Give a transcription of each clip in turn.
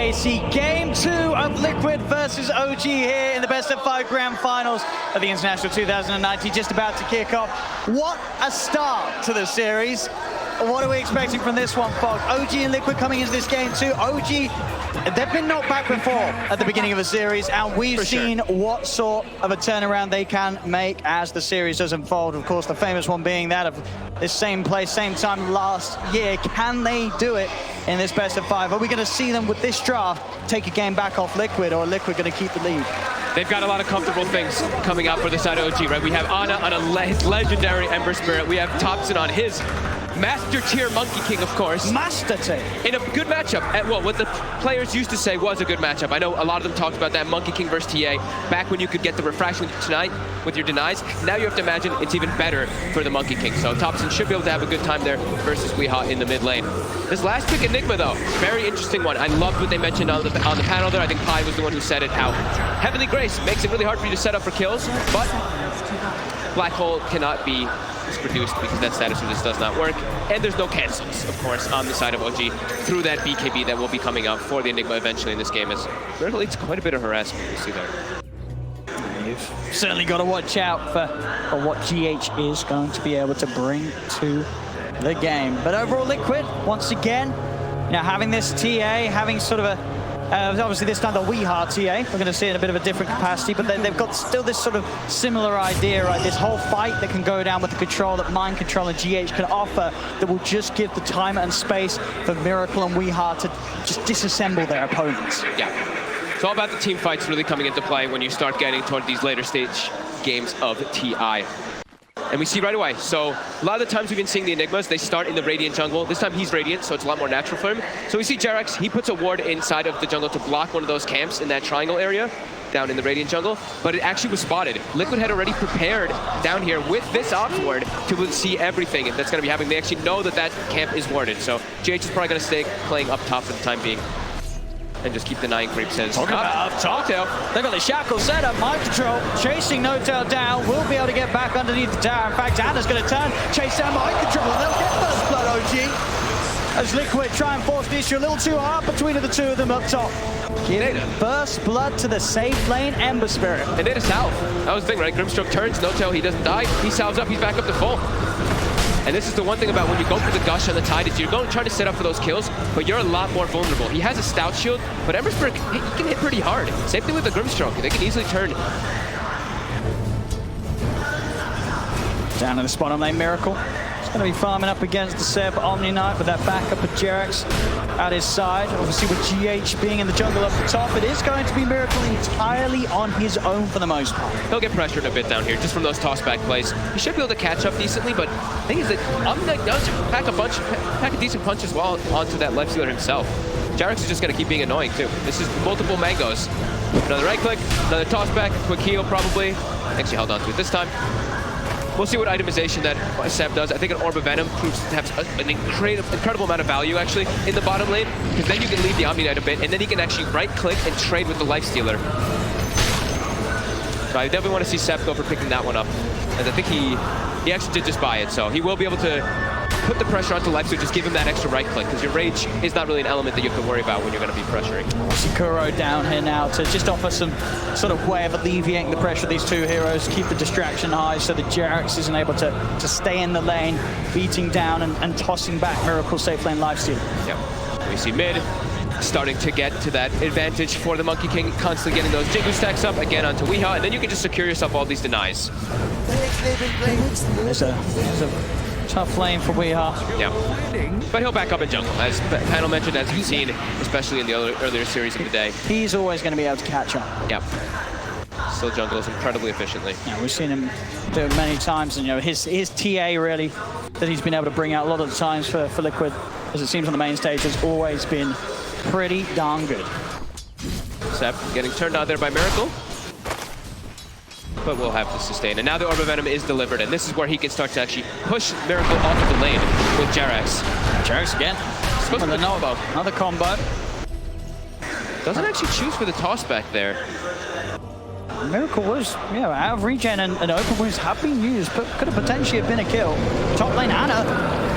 Casey. Game 2 of Liquid versus OG here in the best of 5 grand finals of the International 2019, just about to kick off. What a start to the series. What are we expecting from this one, folks? OG and Liquid coming into this game 2. OG, they've been knocked back before at the beginning of a series, and we've seen what sort of a turnaround they can make as the series does unfold. Of course, the famous one being that of this same place, same time last year. Can they do it in this best of 5? Are we going to see them with this draft take a game back off Liquid, or Liquid going to keep the lead? They've got a lot of comfortable things coming up for the side of OG, right? We have Ana on his legendary Ember Spirit. We have Thompson on his Master Tier Monkey King, of course. Master Tier. In a good matchup. Well, what the players used to say was a good matchup. I know a lot of them talked about that Monkey King versus TA back when you could get the refraction tonight with your denies. Now you have to imagine it's even better for the Monkey King. So Thompson should be able to have a good time there versus Weehaw in the mid lane. This last pick, Enigma, though, very interesting one. I loved what they mentioned on the panel there. I think Pi was the one who said it, how Heavenly Grace makes it really hard for you to set up for kills, but Black Hole cannot be produced because that status of this does not work, and there's no cancels, of course, on the side of OG through that BKB that will be coming up for the Enigma eventually in this game, as it leads quite a bit of harassment you see there. You've certainly got to watch out for what GH is going to be able to bring to the game. But overall, Liquid, once again, having this TA, having sort of a obviously this time the Weehaw TA, we're going to see it in a bit of a different capacity, but they've got still this sort of similar idea, right? This whole fight that can go down with the control that Mind Control and GH can offer that will just give the time and space for Miracle and Weehaw to just disassemble their opponents. Yeah, it's all about the team fights really coming into play when you start getting toward these later stage games of TI. And we see right away, so a lot of the times we've been seeing the Enigmas, they start in the Radiant jungle. This time he's Radiant, so it's a lot more natural for him. So we see Jerax, he puts a ward inside of the jungle to block one of those camps in that triangle area down in the Radiant jungle, but it actually was spotted. Liquid had already prepared down here with this ops ward to see everything that's going to be happening. They actually know that that camp is warded, so GH is probably going to stay playing up top for the time being and just keep denying creeps. Talking about up top, they've got the shackle set up, Mind Control, chasing N0tail down, will be able to get back underneath the tower. In fact, Ana's going to turn, chase down Mind Control, and they'll get first blood, OG. As Liquid try and force the issue a little too hard between the two of them up top. Giving first blood to the safe lane, Ember Spirit. And they salve. That was the thing, right? Grimstroke turns, N0tail, he doesn't die, he salves up, he's back up to full. And this is the one thing about when you go for the gush on the Tide is you're going to try to set up for those kills, but you're a lot more vulnerable. He has a stout shield, but Ember Spirit, he can hit pretty hard. Same thing with the Grimstroke. They can easily turn. Down in the spot on lane, Miracle. He's going to be farming up against the Seb Omni Knight with that backup of Jerax at his side. Obviously with GH being in the jungle up the top, it is going to be Miracle entirely on his own for the most part. He'll get pressured a bit down here just from those toss-back plays. He should be able to catch up decently, but the thing is that Omni Knight does pack a decent punch as well onto that lifestealer himself. Jerax is just going to keep being annoying too. This is multiple mangoes. Another right click, another toss-back, quick heal probably. Actually held on to it this time. We'll see what itemization that Seb does. I think an Orb of Venom proves to have an incredible amount of value, actually, in the bottom lane, because then you can leave the Omni Knight a bit, and then he can actually right-click and trade with the Lifestealer. So I definitely want to see Seb go for picking that one up, as I think he actually did just buy it, so he will be able to put the pressure onto Lifestealer, just give him that extra right-click, because your rage is not really an element that you have to worry about when you're going to be pressuring. Kuro down here now to just offer some sort of way of alleviating the pressure of these two heroes, keep the distraction high so that Jerax isn't able to stay in the lane, beating down and tossing back Miracle safe lane lifesteal. Yep. We see mid starting to get to that advantage for the Monkey King, constantly getting those Jingu stacks up again onto Weehaw, and then you can just secure yourself all these denies. There's a tough lane for Weehaw. Yeah, but he'll back up in jungle, as panel mentioned, as you've seen, especially in the earlier series of the day. He's always going to be able to catch up. Yep. Still jungles incredibly efficiently. Yeah, we've seen him do it many times, and his TA really that he's been able to bring out a lot of the times for Liquid, as it seems on the main stage, has always been pretty darn good. Seb getting turned out there by Miracle, but we'll have to sustain. And now the Orb of Venom is delivered, and this is where he can start to actually push Miracle off of the lane with Jerax. Jerax again. Another combo. Doesn't actually choose for the toss back there. Miracle was, out of regen and open wounds have been used, but could have potentially have been a kill. Top lane, Ana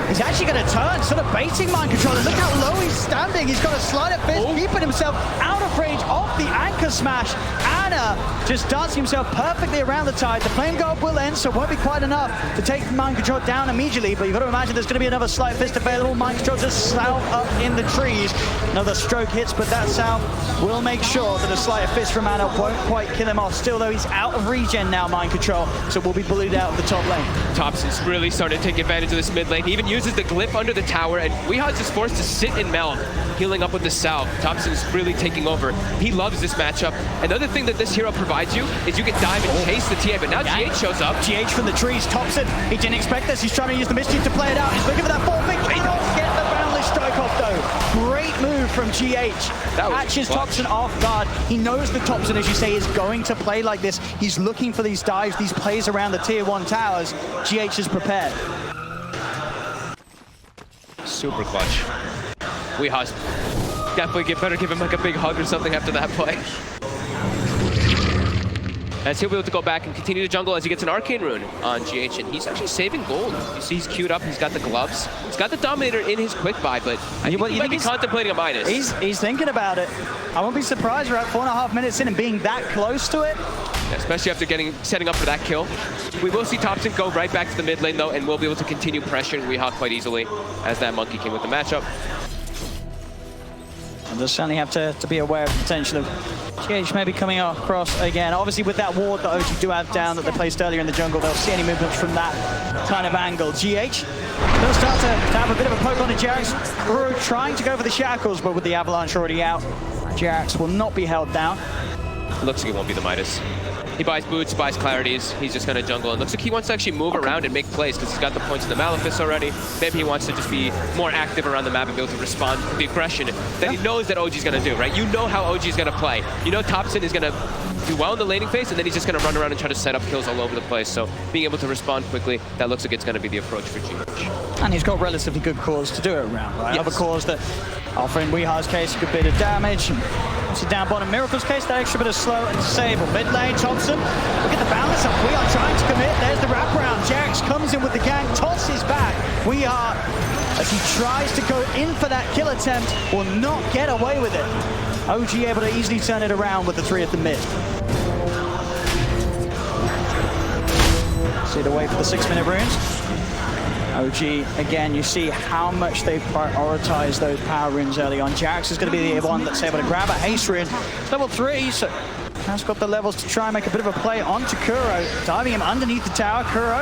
He's actually going to turn, sort of baiting Mind Control. And look how low he's standing. He's got a sleight of fist, keeping himself out of range of the anchor smash. Anna just darts himself perfectly around the tide. The flame guard will end, so it won't be quite enough to take Mind Control down immediately. But you've got to imagine there's going to be another sleight of fist available. Mind Control just south up in the trees. Another stroke hits, but that south will make sure that a sleight of fist from Anna won't quite kill him off. Still, though, he's out of regen now, Mind Control, so will be bullied out of the top lane. Thompson's really starting to take advantage of this mid lane. He even uses the glyph under the tower, and Weeha's just forced to sit in Mel, healing up with the Salve. Thompson's really taking over. He loves this matchup. Another thing that this hero provides you is you can dive and chase the TA, but now GH shows up. GH from the trees. Thompson, he didn't expect this. He's trying to use the mischief to play it out. He's looking for that full thing. Cannot get the boundless strike off, though. Great move from GH. Catches Thompson off guard. He knows that Thompson, as you say, is going to play like this. He's looking for these dives, these plays around the tier 1 towers. GH is prepared. Super clutch. Weeha's definitely better give him like a big hug or something after that play. As he'll be able to go back and continue to jungle as he gets an Arcane Rune on GH, and he's actually saving gold. You see he's queued up, he's got the gloves. He's got the Dominator in his quick buy, but he might be contemplating a minus. He's thinking about it. I won't be surprised we're at 4.5 minutes in and being that close to it. Yeah, especially after setting up for that kill. We will see Thompson go right back to the mid lane though, and we'll be able to continue pressuring Weeha quite easily as that Monkey King with the matchup. And they'll certainly have to be aware of the potential of GH maybe coming across again. Obviously with that ward that OG do have down that they placed earlier in the jungle, they'll see any movements from that kind of angle. GH, they'll start to have a bit of a poke on the Jerax. Uru trying to go for the shackles, but with the avalanche already out, Jerax will not be held down. Looks like it won't be the Midas. He buys boots, buys clarities. He's just going to jungle. And looks like he wants to actually move around and make plays because he's got the points of the Malefice already. Maybe he wants to just be more active around the map and be able to respond to the aggression that he knows that OG's going to do, right? You know how OG's going to play. You know Thompson is going to do well in the laning phase, and then he's just going to run around and try to set up kills all over the place. So being able to respond quickly, that looks like it's going to be the approach for GH. And he's got relatively good cores to do it around, right? Yes. Other cores that offer in Weeha's case a good bit of damage. Obviously down bottom, Miracle's case, that extra bit of slow and disable. Mid lane, Thompson, look at the balance up. We are trying to commit. There's the wraparound. Jerax comes in with the gank, tosses back. Weeha, as he tries to go in for that kill attempt, will not get away with it. OG able to easily turn it around with the 3 at the mid. See the wait for the 6-minute runes. OG, again, you see how much they prioritize those power runes early on. Jerax is going to be the one that's able to grab a haste rune. It's level 3, so has got the levels to try and make a bit of a play onto Kuro. Diving him underneath the tower. Kuro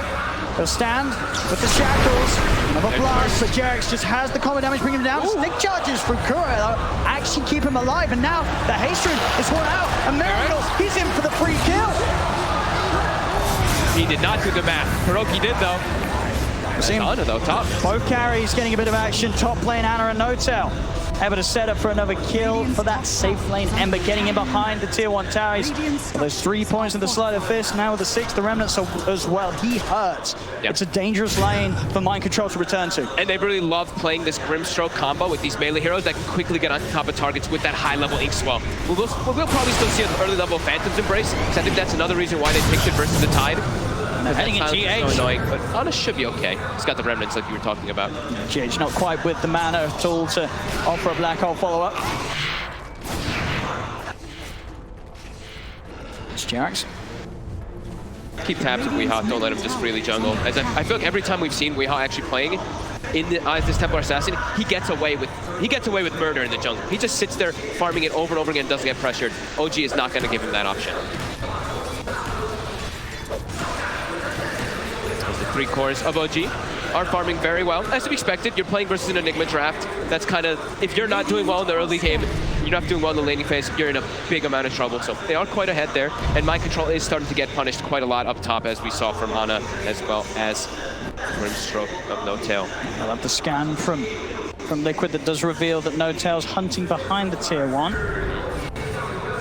will stand with the shackles of a blast, but Jerax just has the combo damage, bring him down. Stick charges from Kuro, though, actually keep him alive, and now the haste rune is worn out. A Miracle, he's in for the free kill. He did not do the math. Kuroki did, though. Anna, though, top. Both carries getting a bit of action. Top lane, Anna and Notel able to set up for another kill for that safe lane. Ember getting in behind the tier 1 towers. Those 3 points in the sleight of fist. Now with the 6, the remnants as well. He hurts. Yep. It's a dangerous lane for Mind Control to return to. And they really love playing this Grimstroke combo with these melee heroes that can quickly get on top of targets with that high-level Ink Swell. We'll probably still see an early level Phantom's Embrace, because I think that's another reason why they picked it versus the Tide. Heading in GH. So annoying, but Anna should be okay. He's got the remnants like you were talking about. GH not quite with the mana at all to offer a black hole follow-up. It's Jerax. Keep tabs with Weeha, don't let him just freely jungle. As I feel like every time we've seen Weeha actually playing in this Templar Assassin, he gets away with murder in the jungle. He just sits there farming it over and over again and doesn't get pressured. OG is not going to give him that option. 3 cores of OG are farming very well. As to be expected, you're playing versus an Enigma draft. That's kind of, if you're not doing well in the early game, you're not doing well in the laning phase, you're in a big amount of trouble. So they are quite ahead there, and Mind Control is starting to get punished quite a lot up top, as we saw from Ana, as well as Grimstroke of Notail. I love the scan from Liquid that does reveal that Notail's hunting behind the tier 1.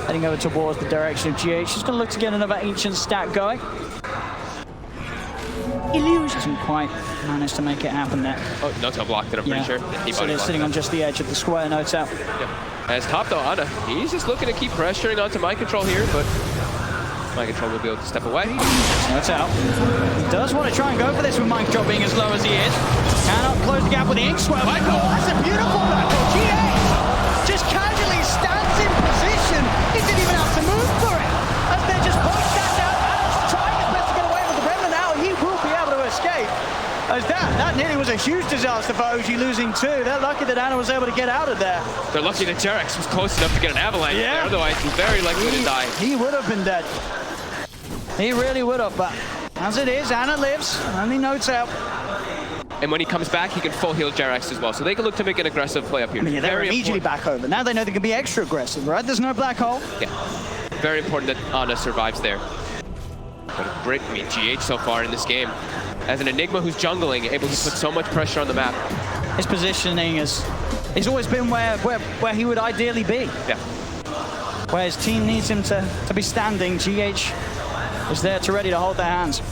Heading over towards the direction of GH. She's going to look to get another ancient stack going. Illusion doesn't quite manage to make it happen there. Oh, Notail blocked it, I'm pretty sure. So they're sitting on just the edge of the square, Notail. Yeah. As top though, Ana, he's just looking to keep pressuring onto Mind Control here, but Mind Control will be able to step away. Notail. He does want to try and go for this with Mind Control being as low as he is. Cannot close the gap with the ink swell. Michael. Oh, that's a beautiful battle. GH just casually stands in position. He didn't even have to move for it. As they just push that down. Ana's trying his best to get away with the remnant now. He will be able to escape. As that nearly was a huge disaster for OG losing two. They're lucky that Ana was able to get out of there. They're lucky that Jerex was close enough to get an avalanche there. Otherwise, he's very likely to die. He would have been dead. He really would have, but as it is, Ana lives, only notes out. And when he comes back, he can full heal Jerex as well. So they can look to make an aggressive play up here. I mean, they're immediately back over. Now they know they can be extra aggressive, right? There's no black hole. Yeah, very important that Ana survives there. But a great, I mean, GH so far in this game. As an Enigma who's jungling, able to put so much pressure on the map. His positioning he's always been where he would ideally be. Yeah. Where his team needs him to be standing, GH is there to ready to hold their hands.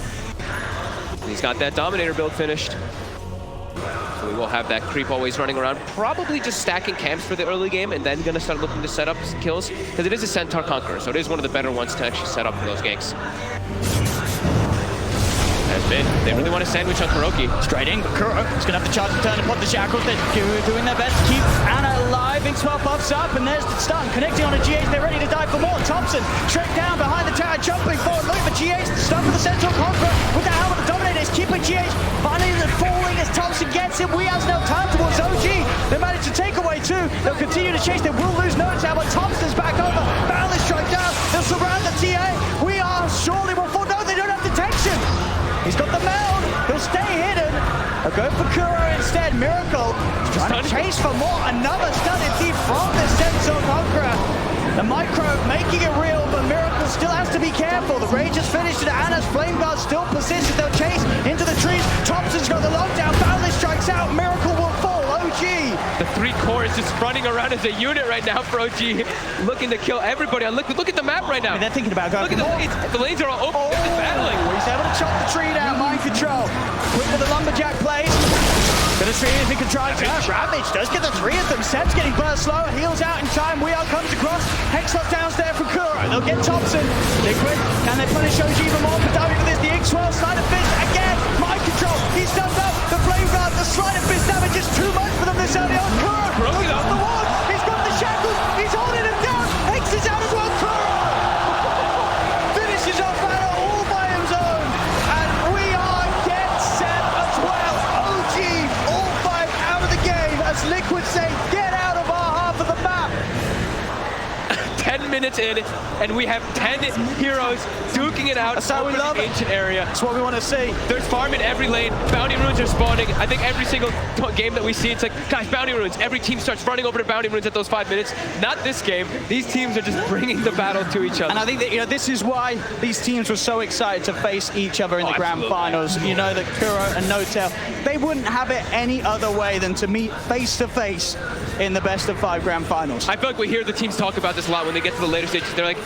He's got that Dominator build finished. So we will have that creep always running around, probably just stacking camps for the early game and then gonna start looking to set up kills, because it is a Centaur Conqueror, so it is one of the better ones to actually set up for those ganks. They really want to sandwich on Kuroki. Straight in, but Kuro is going to have to charge and turn upon the shackles. They're doing their best to keep Ana alive. Big 12 pops up, and there's the stun. Connecting on a GH, they're ready to die for more. Thompson straight down behind the tower, jumping forward, looking for GH. The stun for the Central Conqueror with the helmet. The Dominator is keeping GH. Finally, they're falling as Thompson gets him. We have no time towards OG. They managed to take away two. They'll continue to chase. They will lose notes out, but Thompson's back over. Boundless strike down. They'll surround the TA. We are surely will fall. No, they don't have detection. He's got the meld. He'll stay hidden. They'll go for Kuro instead. Miracle trying to chase for more. Another stun indeed from the Centaur Conqueror. The micro making it real, but Miracle still has to be careful. The rage is finished and Ana's flame guard still persists. They'll chase into the trees. Thompson's got the lockdown. Boundless strikes out. Miracle will fall. OG. The three core is just running around as a unit right now for OG, looking to kill everybody on Liquid. Look at the map right now. I mean, they're thinking about going. Look at the lanes are all open. They're just battling. He's able to chop the tree down. Mind control. Quick with the lumberjack plays. Gonna see if he can try to Ravage does get the three of them. Seb's getting burst slow, heals out in time. Weir comes across. Hexlock down's there for Kuro. They'll get Thompson. Liquid, can they punish OG even more? For diving for this, the X-Swell, Sleight of Fist again. Mind control, he's done up. The Flame Guard, the Sleight of Fist damage is too much for them this early on. Kuro, he's got the ward. He's got the shackles. He's holding him down. Hex is out as well. Kuro finishes off Ana all by his own. And we are get set as well. OG all five out of the game as Liquid say, get out of our half of the map. 10 minutes in, and we have 10 heroes duking it out. That's how we love it. Ancient area. That's what we want to see. There's farm in every lane. Bounty runes are spawning. I think every single game that we see, it's like, guys, bounty runes. Every team starts running over to bounty runes at those 5 minutes. Not this game. These teams are just bringing the battle to each other. And I think that, this is why these teams were so excited to face each other in the grand finals. You know that Kuro and Notel, they wouldn't have it any other way than to meet face to face in the best of 5 grand finals. I feel like we hear the teams talk about this a lot when they get to the later stages. They're like,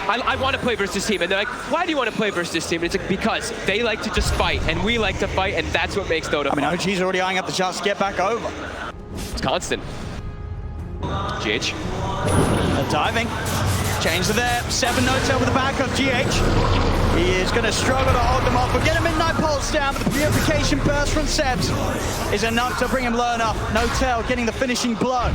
I want to play versus this team. And they're like, why do you want to play versus this team? And it's like, because they like to just fight, and we like to fight, and that's what makes Dota fun. I mean, OG's already eyeing up the chance to get back over. It's constant. GH. Diving. Change to there. 7 Notel with the back of GH. He is going to struggle to hold them off. We'll get a Midnight Pulse down, but the Purification Burst from Sebs is enough to bring him low enough. Notel getting the finishing blow.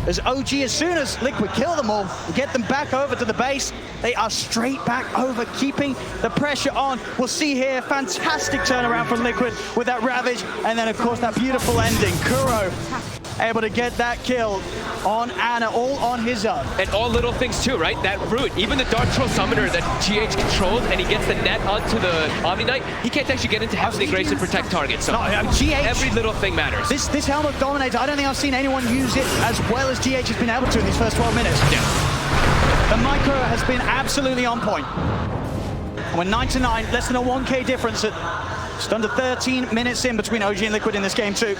As OG, as soon as Liquid kill them all, get them back over to the base, they are straight back over, keeping the pressure on. We'll see here, fantastic turnaround from Liquid with that Ravage, and then of course that beautiful ending. Kuro able to get that kill on Ana, all on his own. And all little things too, right? That root, even the Dark Troll Summoner that GH controls, and he gets the net onto the Omni Knight, he can't actually get into Heavenly Grace and protect targets. So GH, every little thing matters. This helmet dominates. I don't think I've seen anyone use it as well as GH has been able to in these first 12 minutes. Yeah. The micro has been absolutely on point. And we're 9-9, less than a 1K difference at just under 13 minutes in between OG and Liquid in this game too.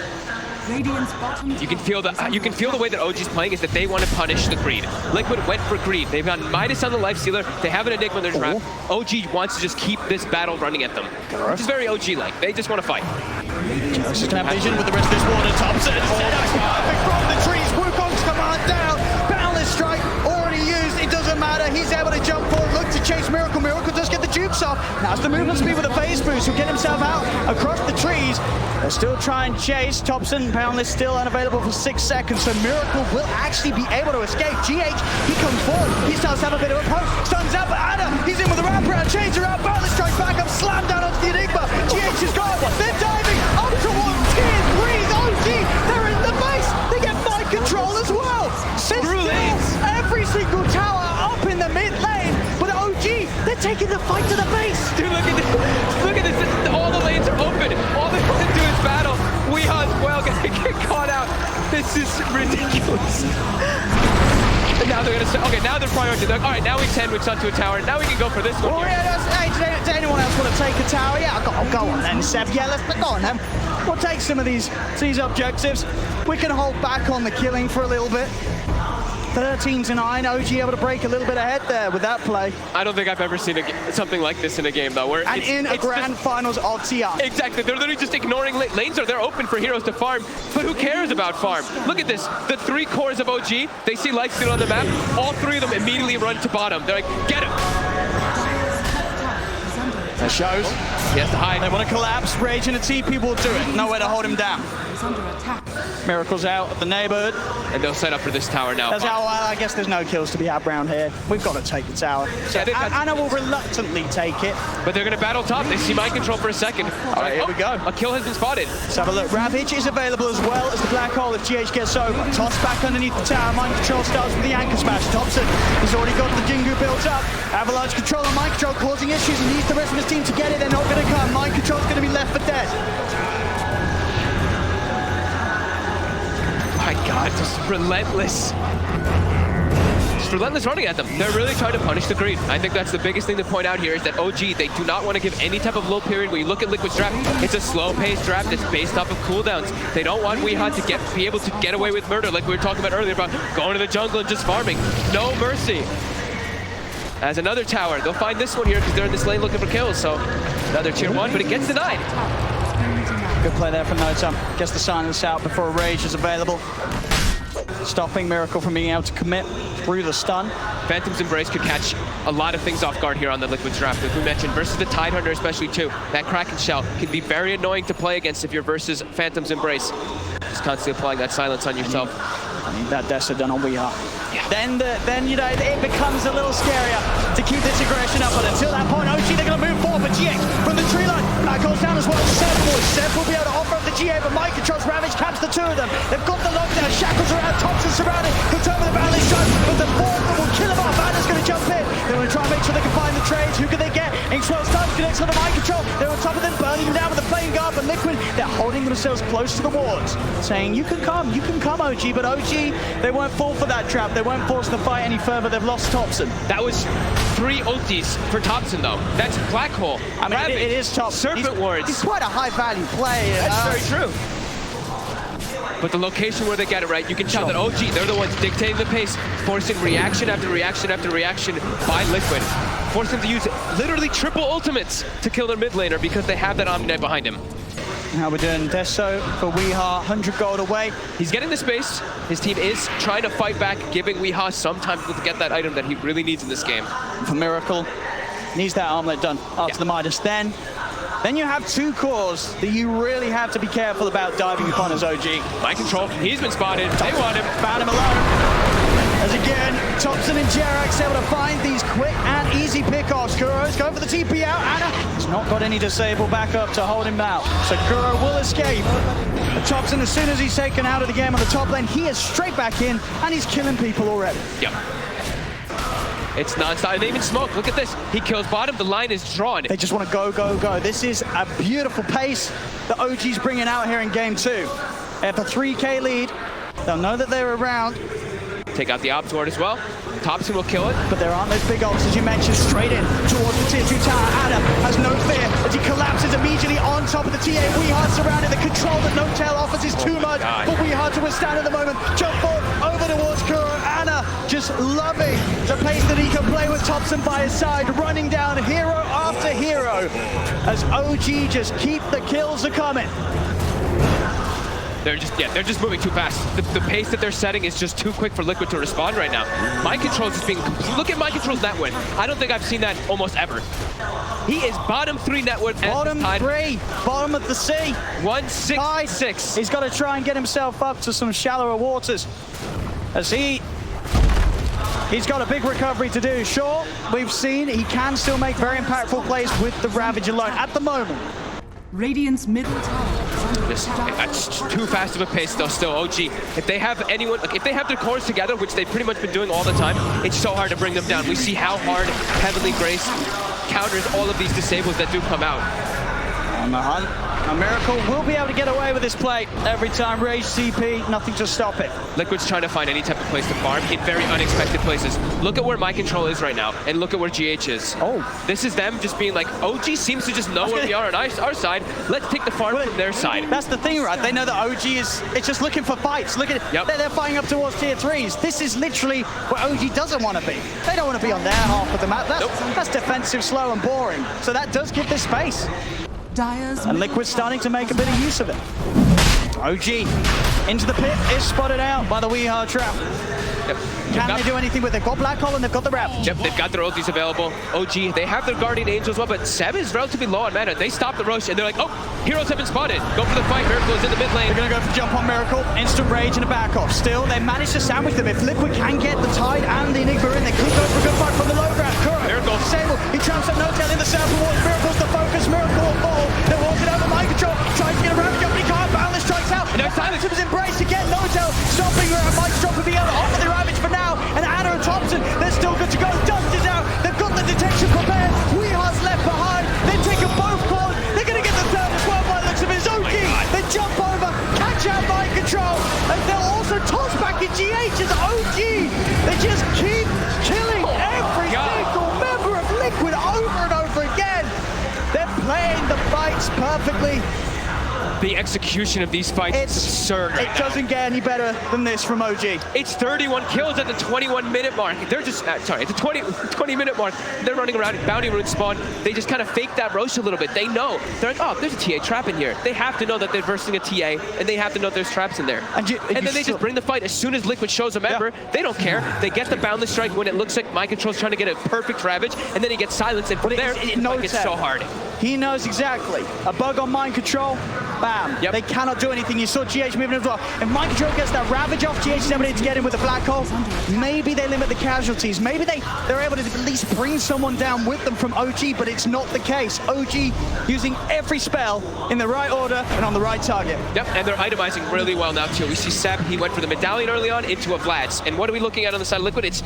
You can feel the way that OG's playing is that they want to punish the greed. Liquid went for greed. They've got Midas on the life stealer. They have an Enigma in their trap. OG wants to just keep this battle running at them, which is very OG-like. They just want to fight. Just gonna have vision with the rest of this water. Thompson perfect from the trees. Wukong's command down. Boundless strike already used. It doesn't matter. He's able to jump forward, look to chase Miracle. Miracle does get the juke shoots off. Now's the movement speed with a phase boost. He'll get himself out across the trees. They'll still try and chase. Thompson, Poundless still unavailable for 6 seconds, so Miracle will actually be able to escape. GH, he comes forward. He starts to have a bit of a poke. Stuns out, but Anna, he's in with a wraparound. Chains her out. Bartlett strikes back up. Slammed down onto the Enigma. GH is gone. They're diving up towards Tier 3's OG. They're in the base. They get mind control as well. Every single tower up in the mid lane, but OG, they're taking the fight to the base. Dude, look at this. Look at this. All the lanes are open. All they want to do is battle. Weehaw as well gonna get caught out. This is ridiculous. And now they're gonna say, okay, now they're prioritizing. All right, now we sandwich onto a tower. Now we can go for this one. Well, hey, does anyone else want to take a tower? Yeah, I'll go on then, Seb. Yeah, let's go on then. We'll take some of these objectives. We can hold back on the killing for a little bit. 13-9, OG able to break a little bit ahead there with that play. I don't think I've ever seen something like this in a game, though. Where and in a grand finals of TI. Exactly, they're literally just ignoring lanes. They're open for heroes to farm, but who cares about farm? Look at this, the 3 cores of OG, they see Lightsteel on the map, all 3 of them immediately run to bottom. They're like, get him! That shows. He has to hide. They want to collapse, Rage and a TP will do it. Nowhere to hold him down. Miracle's out of the neighborhood. And they'll set up for this tower now. That's how, I guess there's no kills to be had around here. We've got to take the tower. So Anna will reluctantly take it. But they're going to battle top. They see mind control for a second. All right, here we go. A kill has been spotted. Let's have a look. Ravage is available as well as the black hole if GH gets over. Toss back underneath the tower. Mind control starts with the anchor smash. Thompson has already got the Jingu built up. Avalanche control and mind control causing issues. He needs the rest of his team to get it. They're not going to come. Mind control's going to be left for dead. My God, just relentless. Just relentless running at them. They're really trying to punish the greed. I think that's the biggest thing to point out here is that OG, they do not want to give any type of low period. When you look at Liquid's draft, it's a slow-paced draft that's based off of cooldowns. They don't want Weehaw to be able to get away with murder like we were talking about earlier about going to the jungle and just farming. No mercy. As another tower, they'll find this one here because they're in this lane looking for kills. So another tier 1, but it gets denied. Good play there from Nota. Gets the silence out before a Rage is available. Stopping Miracle from being able to commit through the stun. Phantom's Embrace could catch a lot of things off guard here on the Liquid's draft. Like we mentioned, versus the Tidehunter especially too. That Kraken Shell can be very annoying to play against if you're versus Phantom's Embrace. Just constantly applying that silence on yourself. I need that Dessa done on Weehaw. Yeah. Then you know, it becomes a little scarier to keep this aggression up, but until that point, OG, they're going to move forward, but GH from the tree line, that goes down as well. Seth will be able to offer up the GA, but Mike controls Ravage, caps the 2 of them. They've got the lockdown, Shackles around, Thompson surrounded, he'll turn with the balance shot, but the 4th will kill him off. Anna's going to jump in. They want to try and make sure they can find the trades. Who can they get? Inkswell starts connects on the mind control. They're on top of them, burning them down with the flame guard, but Liquid, they're holding themselves close to the wards, saying, you can come, OG, but OG, they won't fall for that trap. They won't force the fight any further. They've lost Thompson. That was 3 ultis for Thompson, though. That's Black Hole. I mean, it is Thompson. Serpent Wards. He's quite a high-value play. That's very true. But the location where they get it right, you can tell that OG, they're the ones dictating the pace, forcing reaction after reaction after reaction by Liquid. Forcing them to use literally triple ultimates to kill their mid laner because they have that Omni Knight behind him. How we're doing Deso for Weehaw, 100 gold away. He's getting the space. His team is trying to fight back, giving Weehaw some time to get that item that he really needs in this game. For Miracle, needs that armlet done after the Midas. Then you have 2 cores that you really have to be careful about diving upon as OG. Mind control, he's been spotted. They want him. Found him alone. As again, Thompson and Jerax able to find these quick and easy pickoffs. Kuro's going for the TP out. Anna has not got any disable backup to hold him out. So Kuro will escape. But Thompson, as soon as he's taken out of the game on the top lane, he is straight back in and he's killing people already. Yep. It's non-stop. And they even smoke. Look at this. He kills bottom. The line is drawn. They just want to go, go, go. This is a beautiful pace that OG's bringing out here in game 2. They have a 3K lead. They'll know that they're around. Take out the Obs Ward as well. Thompson will kill it. But there aren't those big ults, as you mentioned, straight in towards the tier 2 tower. Adam has no fear as he collapses immediately on top of the TA. Weehaw surrounded. The control that No Tail offers is too much for Weehaw to withstand at the moment. Jump forward, over towards Kuro. Anna just loving the pace that he can play with Thompson by his side, running down hero after hero as OG just keep the kills a coming. They're just moving too fast. The pace that they're setting is just too quick for Liquid to respond right now. Mind Control is just being complete. Look at Mind Control's net win. I don't think I've seen that almost ever. He is bottom 3 net worth. Bottom 3, bottom of the sea. 1-6-6. He's got to try and get himself up to some shallower waters. As he's got a big recovery to do. Sure, we've seen he can still make very impactful plays with the Ravage alone at the moment. Radiant's middle tower. That's too fast of a pace though still. OG, if they have anyone, if they have their cores together, which they've pretty much been doing all the time, it's so hard to bring them down. We see how hard Heavenly Grace counters all of these disables that do come out. On the hunt, a Miracle will be able to get away with this play every time. Rage CP, nothing to stop it. Liquid's trying to find any type of place to farm in very unexpected places. Look at where Mind Control is right now, and look at where GH is. Oh. This is them just being like, OG seems to just know where we are on our side. Let's take the farm from their side. That's the thing, right? They know that OG it's just looking for fights. Look at it. Yep. They're fighting up towards tier 3s. This is literally where OG doesn't want to be. They don't want to be on their half of the map. That's defensive, slow, and boring. So that does give this space. And Liquid's starting to make a bit of use of it. OG into the pit is spotted out by the Weehar trap. Yep. Can they do anything with it? They've got Black Hole and they've got the Ravage. Yep, they've got their ultis available. OG, they have their Guardian Angel as well, but Seb is relatively low on mana. They stop the Rosh and they're like, oh, heroes have been spotted. Go for the fight. Miracle is in the mid lane. They're going to go for jump on Miracle. Instant rage and a back off. Still, they managed to sandwich them. If Liquid can get the Tide and the Enigma in, they could go for a good fight from the low ground. Miracle. Sable, he traps up No-Tail in the south towards Miracle's the focus. Miracle will fall. They're walking over Mind Control. Tries to get a Ravage up, but he can't. Boundless strikes out. No, Silence is embraced to get No-Tail. Stopping Mind Control from being able to offer the Ravage for now. And Anna and Thompson, they're still good to go. Dust is out. They've got the detection prepared. Weehar's left behind. They've taken both calls. They're going to get the third as well by the looks of it. Zoki, they jump over, catch out Mind Control, and they'll also toss back in GH's OG. They just keep killing every single member of Liquid over and over again. They're playing the fights perfectly. The execution of these fights is absurd right It doesn't get any better than this from OG. It's 31 kills at the 21-minute mark. They're just, sorry, at the 20-minute mark, they're running around at Bounty Rune spawn. They just kind of fake that Rosh a little bit. They know. They're like, oh, there's a TA trap in here. They have to know that they're versing a TA, and they have to know there's traps in there. And then they just bring the fight. As soon as Liquid shows a member, they don't care. They get the Boundless Strike when it looks like Mind Control's trying to get a perfect Ravage, and then he gets silenced, and from there, it's so hard. He knows exactly. A bug on Mind Control, bam. Yep. They cannot do anything. You saw GH moving as well. If Mind Control gets that Ravage off, GH is able to get in with the Black Hole. Maybe they limit the casualties. Maybe they're able to at least bring someone down with them from OG, but it's not the case. OG using every spell in the right order and on the right target. Yep, and they're itemizing really well now too. We see Seb, he went for the Medallion early on into a Vlad's. And what are we looking at on the side of Liquid? It's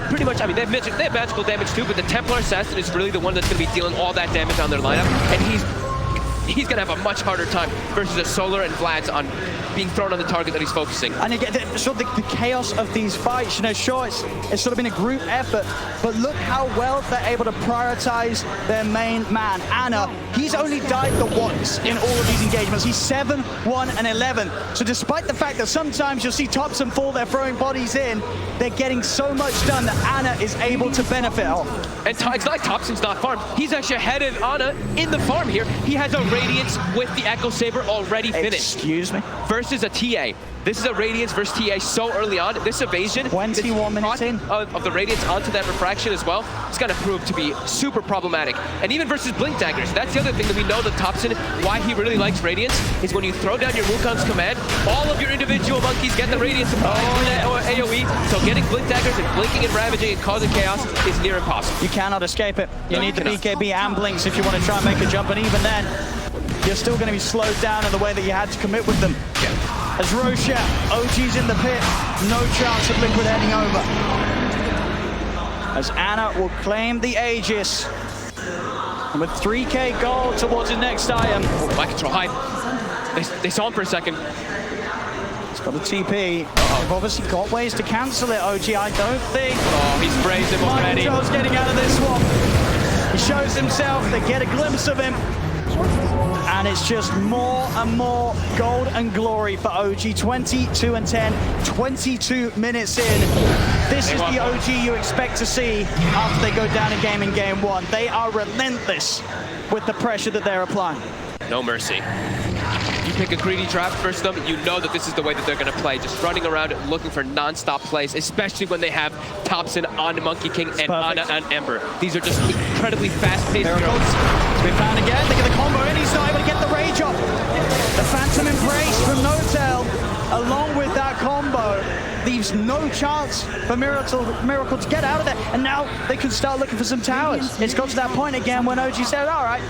pretty much, I mean, they have magical damage too, but the Templar Assassin is really the one that's going to be dealing all that damage on their lineup. And he's going to have a much harder time versus a Solar and Vlad's on being thrown on the target that he's focusing. And again, sort of the chaos of these fights, you know, sure, it's sort of been a group effort, but look how well they're able to prioritize their main man. Anna, he's only died the once in all of these engagements. He's 7, 1, and 11. So despite the fact that sometimes you'll see Thompson fall, they're throwing bodies in, they're getting so much done that Anna is able to benefit off. And it's not like Thompson's not farmed. He's actually ahead of Anna in the farm here. He has a Radiance with the Echo Saber already finished. Excuse me? Versus a TA. This is a Radiance versus TA so early on. This evasion, 21 minutes in of the Radiance onto that refraction as well, it's going to prove to be super problematic. And even versus Blink Daggers, that's the other thing that we know that Thompson, why he really likes Radiance, is when you throw down your Wukong's command, all of your individual monkeys get the Radiance or AoE, so getting Blink Daggers and blinking and ravaging and causing chaos is near impossible. You cannot escape it. You need the BKB and Blinks if you want to try and make a jump, and even then, you're still going to be slowed down in the way that you had to commit with them. As Roshan, OG's in the pit, no chance of Liquid heading over. As Anna will claim the Aegis. And with 3k gold towards his next item. Mind Control hide. They saw him for a second. He's got a TP. They've obviously got ways to cancel it, OG. I don't think. Oh, he's brazed him already. Mind Control's getting out of this one. He shows himself, they get a glimpse of him. And it's just more and more gold and glory for OG. 22 and 10, 22 minutes in. This is the OG you expect to see after they go down a game in game one. They are relentless with the pressure that they're applying. No mercy. you pick a greedy trap versus them, you know that this is the way that they're going to play. Just running around looking for non-stop plays, especially when they have Thompson on Monkey King and Ana on Ember. These are just incredibly fast-paced heroes. It's been found again. Look at the combo, and he's not able to get the rage off. The Phantom Embrace from Notel, along with that combo, leaves no chance for Miracle to get out of there. And now they can start looking for some towers. It's got to that point again when OG said, all right,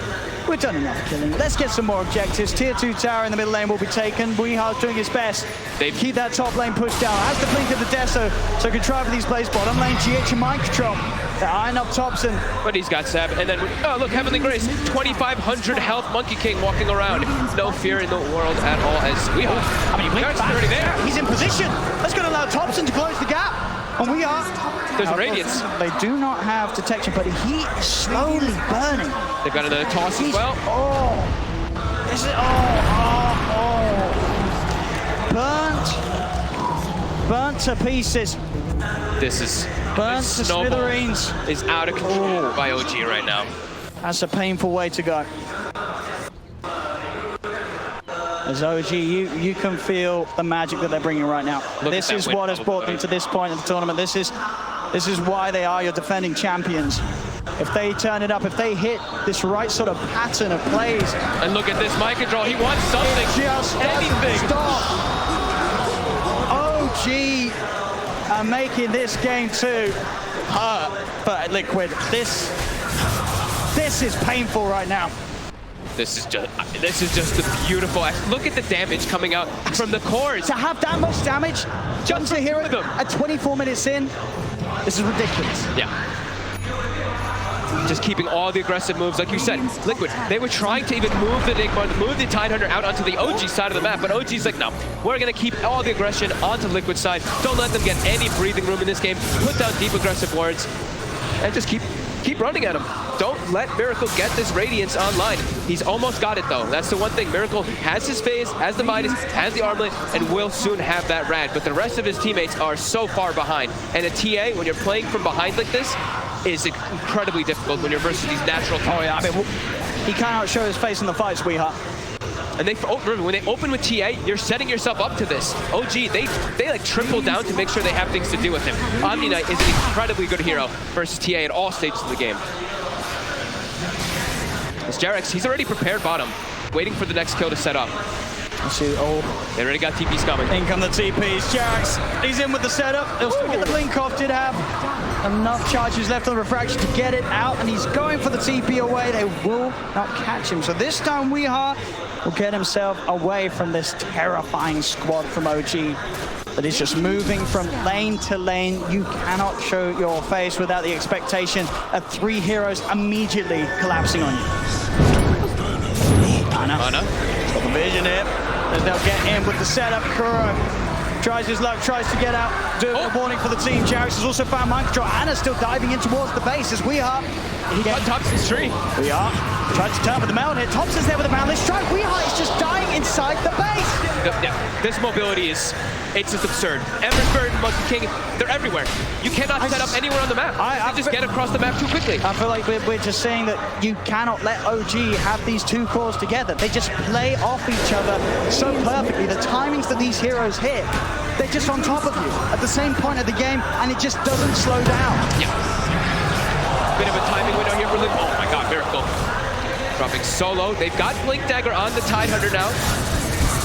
we've done enough killing. Let's get some more objectives. Tier 2 tower in the middle lane will be taken. Weehar's doing his best. They keep that top lane pushed down. Has the blink of the Deso, so can try for these plays. Bottom lane, GH and mind control. They're eyeing up Thompson. But he's got Seb. And then, oh, look, Heavenly Grace. 2,500 health Monkey King walking around. No fear in the world at all as Weehar. I mean, Blink's already there. He's in position. That's going to allow Thompson to close the gap. And we are. There's Radiance. They do not have detection, but he is slowly burning. They've got another toss as well. Oh. This is, Burnt to pieces. This is Burnt to smithereens. Is out of control by OG right now. That's a painful way to go. As OG, you can feel the magic that they're bringing right now. This is what has brought them to this point in the tournament. This is why they are your defending champions. If they turn it up, if they hit this right sort of pattern of plays. And look at this mind control. He wants something. Just anything. Stop. OG are making this game too hurt. But Liquid, this is painful right now. This is just the beautiful. Look at the damage coming out from the cores. To have that much damage, just to hear it at 24 minutes in, this is ridiculous. Yeah. Just keeping all the aggressive moves, like you said, Liquid. They were trying to even move the Enigma, move the Tidehunter out onto the OG side of the map, but OG's like, no, we're gonna keep all the aggression onto Liquid side. Don't let them get any breathing room in this game. Put down deep aggressive wards, and just keep running at him. Don't let Miracle get this Radiance online. He's almost got it though. That's the one thing. Miracle has his phase, has the Midas, has the armlet, and will soon have that Rad. But the rest of his teammates are so far behind. And a TA, when you're playing from behind like this, is incredibly difficult when you're versus these natural targets. Oh yeah, I mean, he cannot show his face in the fights, Weeha. And remember, when they open with TA, you're setting yourself up to this. OG, they like triple down to make sure they have things to do with him. Omni Knight is an incredibly good hero versus TA at all stages of the game. It's Jarex, he's already prepared bottom, waiting for the next kill to set up. See, they already got TPs coming. In come the TPs. Jarex, he's in with the setup. They'll still get the blink off. Did have enough charges left on the refraction to get it out, and he's going for the TP away. They will not catch him. So this time Weeha will get himself away from this terrifying squad from OG that is just moving from lane to lane. You cannot show your face without the expectation of 3 heroes immediately collapsing on you. Ana. Got the vision here. As they'll get in with the setup. Kuro tries his luck, tries to get out. Doing a warning for the team. Jarex has also found mind control. Ana's still diving in towards the base as we are. He got Thompson's tree. We are. Tried to turn for the mount hit. Thompson's there with a boundless strike. Weeha is just dying inside the base. Yeah, this mobility is, it's just absurd. Embersburg, Monkey King, they're everywhere. You cannot set up anywhere on the map. They just get across the map too quickly. I feel like we're just saying that you cannot let OG have these two cores together. They just play off each other so perfectly. The timings that these heroes hit, they're just on top of you at the same point of the game, and it just doesn't slow down. Yeah. Bit of a timing window here for Liquid. Oh my god, Miracle. Dropping solo. They've got Blink Dagger on the Tidehunter now.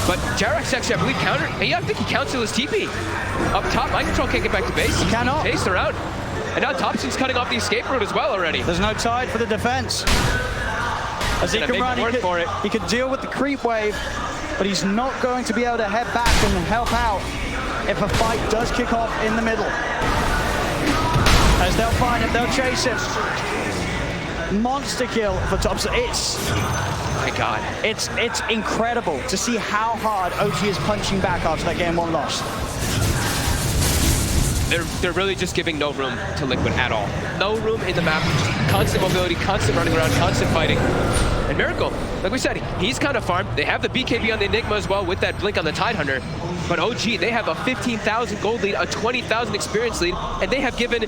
But Jarex actually, I believe, countered. Hey, I think he counseled his TP. Up top, mind control can't get back to base. He cannot. Chased around. And now Thompson's cutting off the escape route as well already. There's no tide for the defense. As he can run, he could deal with the creep wave, but he's not going to be able to head back and help out if a fight does kick off in the middle. As they'll find him, they'll chase him. Monster kill for Thompson. My god. It's incredible to see how hard OG is punching back after that game 1 loss. They're really just giving no room to Liquid at all. No room in the map. Constant mobility, constant running around, constant fighting. And Miracle, like we said, he's kind of farmed. They have the BKB on the Enigma as well with that blink on the Tidehunter. But OG, they have a 15,000 gold lead, a 20,000 experience lead, and they have given,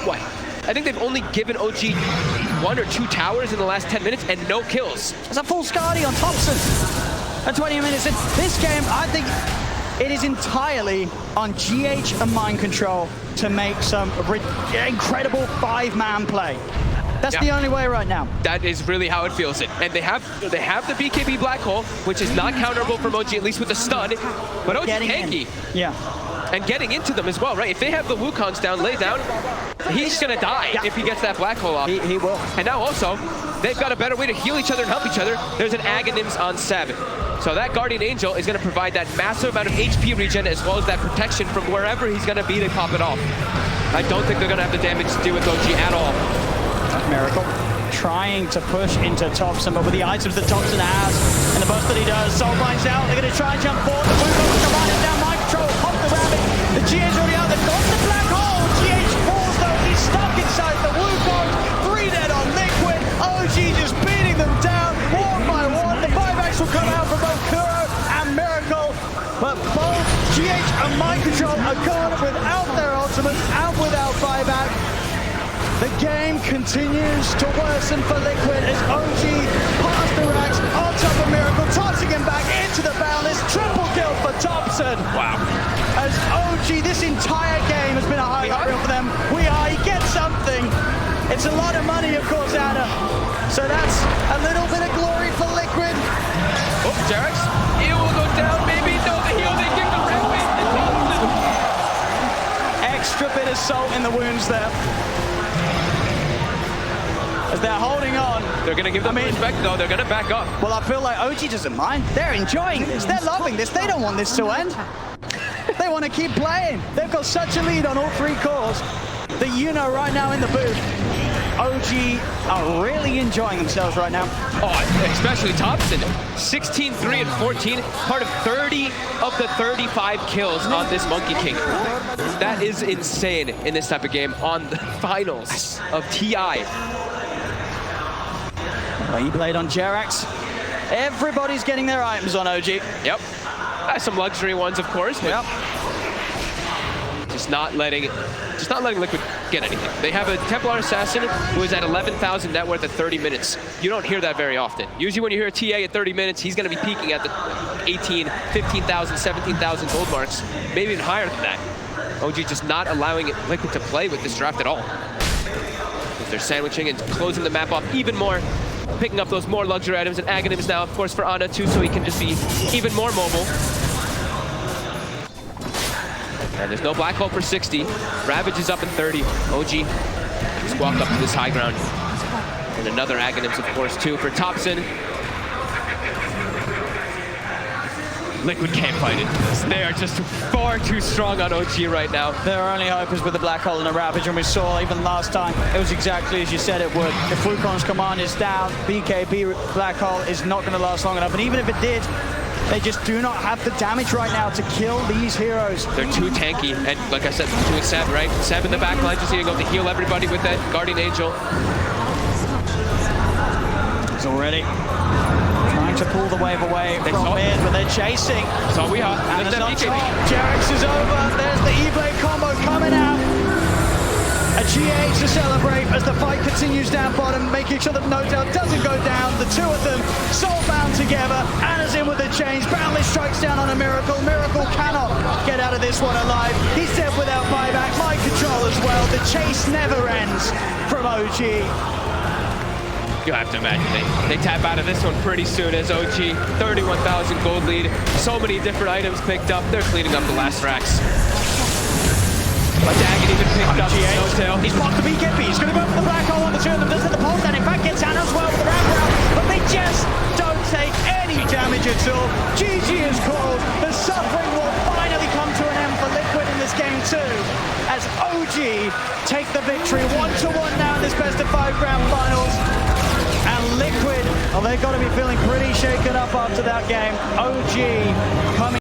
what? I think they've only given OG 1 or 2 towers in the last 10 minutes and no kills. There's a full Skadi on Thompson. and 20 minutes in. This game, I think it is entirely on GH and Mind Control to make some incredible 5-man play. That's the only way right now. That is really how it feels. And they have the BKB Black Hole, which is not counterable from OG, at least with the stun. But OG tanky. Yeah. And getting into them as well, right? If they have the Wukongs down, lay down, he's gonna die if he gets that Black Hole off. He will. And now also, they've got a better way to heal each other and help each other. There's an Aghanims on Seb. So that Guardian Angel is gonna provide that massive amount of HP regen as well as that protection from wherever he's gonna be to pop it off. I don't think they're gonna have the damage to do with OG at all. Miracle trying to push into Thompson, but with the items that Thompson has and the burst that he does, Soul Blind's out. They're going to try and jump forward. The Wukongs come running down. Mind Control, pop the rabbit. The GH's already out. They've got the Black Hole. GH falls though. He's stuck inside the Wukong. 3 dead on Liquid. OG just beating them down one by one. The buybacks will come out from both Kuro and Miracle, but both GH and Mind Control are gone without their ultimates and without buyback. The game continues to worsen for Liquid as OG past the racks on top of Miracle, tossing him back into the Boundless. Triple kill for Thompson. Wow. As OG, this entire game has been a highlight reel for them. He gets something. It's a lot of money, of course, Anna. So that's a little bit of glory for Liquid. Oh, Jarex, he will go down, maybe. No, the heal, they give the rampage to Thompson. Extra bit of salt in the wounds there. As they're holding on. They're going to give them respect, though. They're going to back up. Well, I feel like OG doesn't mind. They're enjoying this. They're loving this. They don't want this to end. They want to keep playing. They've got such a lead on all 3 cores that you know right now in the booth, OG are really enjoying themselves right now. Oh, especially Thompson. 16, 3, and 14. Part of 30 of the 35 kills on this Monkey King. That is insane in this type of game on the finals of TI. E-Blade on Jerax. Everybody's getting their items on OG. Yep. Some luxury ones, of course, but yep. just not letting Liquid get anything. They have a Templar Assassin who is at 11,000 net worth at 30 minutes. You don't hear that very often. Usually when you hear a TA at 30 minutes, he's going to be peaking at the 18, 15,000, 17,000 gold marks, maybe even higher than that. OG just not allowing Liquid to play with this draft at all. They're sandwiching and closing the map off even more, picking up those more luxury items, and Aghanims now, of course, for Ana too, so he can just be even more mobile. And there's no Black Hole for 60. Ravage is up in 30. OG just walk up to this high ground. And another Aghanims, of course, too, for Thompson. Liquid can't fight it. They are just far too strong on OG right now. Their only hope is with the Black Hole and a Ravage, and we saw even last time, it was exactly as you said it would. If Wukong's command is down, BKB Black Hole is not going to last long enough, and even if it did, they just do not have the damage right now to kill these heroes. They're too tanky, and like I said, doing Seb, right? Seb in the back line just needing to go to heal everybody with that Guardian Angel. He's already trying to pull the wave away from mid, but they're chasing. So we are. And it's on top. Jerax is over. There's the E-Blade combo coming out. A GH to celebrate as the fight continues down bottom, making sure that No Doubt doesn't go down. The two of them soul-bound together. Anna's in with the change. Boundless strikes down on a Miracle. Miracle cannot get out of this one alive. He's dead without buyback. Mind Control as well. The chase never ends from OG. You have to imagine they tap out of this one pretty soon as OG, 31,000 gold lead. So many different items picked up. They're cleaning up the last racks. But Daggett even picked up No Tail. He's blocked the BKB. He's going to go for the Black Hole on the two of them. Does hit the pulse down. In fact, gets Anna as well with the wraparound. But they just don't take any damage at all. GG is called. The suffering will finally come to an end for Liquid in this game too, as OG take the victory 1-1 now in this best of 5 grand finals. And Liquid, well, they've got to be feeling pretty shaken up after that game. OG coming